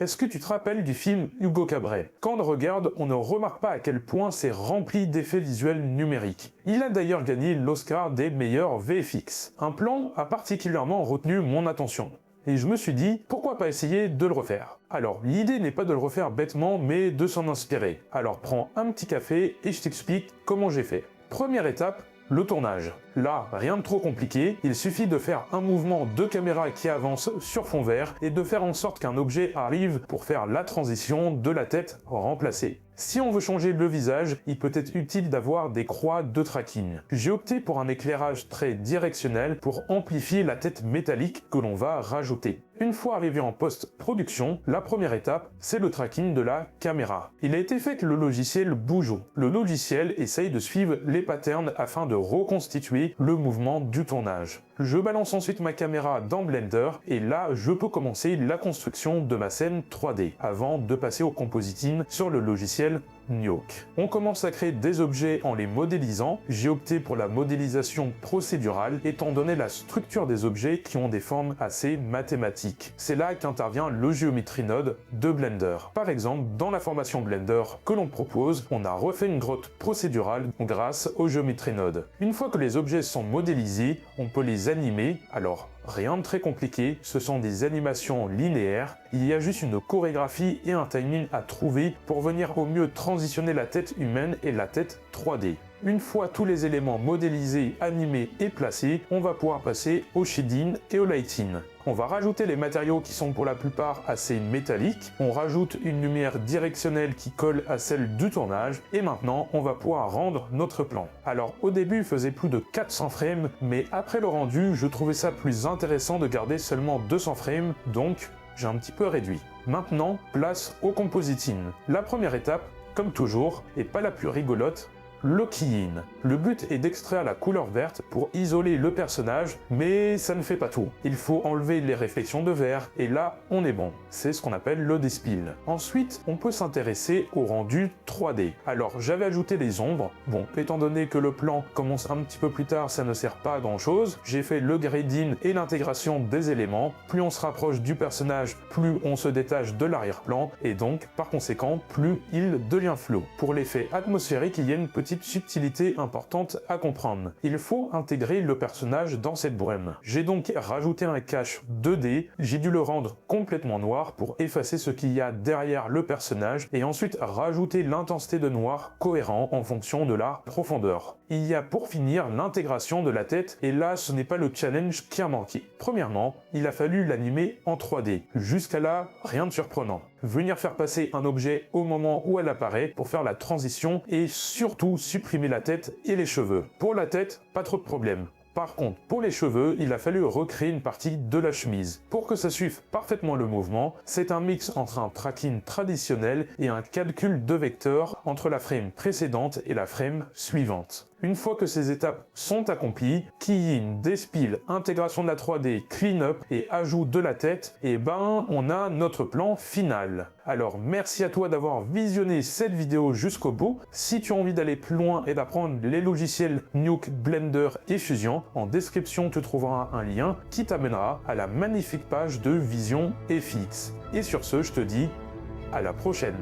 Est-ce que tu te rappelles du film Hugo Cabret? Quand on le regarde, on ne remarque pas à quel point c'est rempli d'effets visuels numériques. Il a d'ailleurs gagné l'Oscar des meilleurs VFX. Un plan a particulièrement retenu mon attention. Et je me suis dit, pourquoi pas essayer de le refaire? Alors, l'idée n'est pas de le refaire bêtement, mais de s'en inspirer. Alors prends un petit café et je t'explique comment j'ai fait. Première étape, le tournage. Là, rien de trop compliqué, il suffit de faire un mouvement de caméra qui avance sur fond vert et de faire en sorte qu'un objet arrive pour faire la transition de la tête remplacée. Si on veut changer le visage, il peut être utile d'avoir des croix de tracking. J'ai opté pour un éclairage très directionnel pour amplifier la tête métallique que l'on va rajouter. Une fois arrivé en post-production, la première étape, c'est le tracking de la caméra. Il a été fait avec le logiciel Bujo. Le logiciel essaye de suivre les patterns afin de reconstituer le mouvement du tournage. Je balance ensuite ma caméra dans Blender et là, je peux commencer la construction de ma scène 3D avant de passer au compositing sur le logiciel Nuke. On commence à créer des objets en les modélisant. J'ai opté pour la modélisation procédurale étant donné la structure des objets qui ont des formes assez mathématiques. C'est là qu'intervient le Geometry Node de Blender. Par exemple, dans la formation Blender que l'on propose, on a refait une grotte procédurale grâce au Geometry Node. Une fois que les objets sont modélisés, on peut les animer. Alors, rien de très compliqué, ce sont des animations linéaires, il y a juste une chorégraphie et un timing à trouver pour venir au mieux transitionner la tête humaine et la tête 3D. Une fois tous les éléments modélisés, animés et placés, on va pouvoir passer au shading et au lighting. On va rajouter les matériaux qui sont pour la plupart assez métalliques, on rajoute une lumière directionnelle qui colle à celle du tournage, et maintenant on va pouvoir rendre notre plan. Alors au début il faisait plus de 400 frames, mais après le rendu, je trouvais ça plus intéressant de garder seulement 200 frames, donc j'ai un petit peu réduit. Maintenant, place au compositing. La première étape, comme toujours, et pas la plus rigolote, le key-in. Le but est d'extraire la couleur verte pour isoler le personnage, mais ça ne fait pas tout. Il faut enlever les réflexions de vert, et là, on est bon. C'est ce qu'on appelle le despill. Ensuite, on peut s'intéresser au rendu 3D. Alors, j'avais ajouté les ombres. Bon, étant donné que le plan commence un petit peu plus tard, ça ne sert pas à grand chose. J'ai fait le grading et l'intégration des éléments. Plus on se rapproche du personnage, plus on se détache de l'arrière-plan, et donc, par conséquent, plus il devient flou. Pour l'effet atmosphérique, il y a une petite subtilité importante à comprendre. Il faut intégrer le personnage dans cette brume. J'ai donc rajouté un cache 2D, j'ai dû le rendre complètement noir pour effacer ce qu'il y a derrière le personnage et ensuite rajouter l'intensité de noir cohérent en fonction de la profondeur. Il y a pour finir l'intégration de la tête et là ce n'est pas le challenge qui a manqué. Premièrement, il a fallu l'animer en 3D. Jusqu'à là, rien de surprenant. Venir faire passer un objet au moment où elle apparaît pour faire la transition et surtout supprimer la tête et les cheveux. Pour la tête, pas trop de problème. Par contre, pour les cheveux, il a fallu recréer une partie de la chemise. Pour que ça suive parfaitement le mouvement, c'est un mix entre un tracking traditionnel et un calcul de vecteurs entre la frame précédente et la frame suivante. Une fois que ces étapes sont accomplies, key-in, despill, intégration de la 3D, clean-up et ajout de la tête, et ben on a notre plan final. Alors merci à toi d'avoir visionné cette vidéo jusqu'au bout. Si tu as envie d'aller plus loin et d'apprendre les logiciels Nuke, Blender et Fusion, en description tu trouveras un lien qui t'amènera à la magnifique page de Vision FX. Et sur ce, je te dis à la prochaine.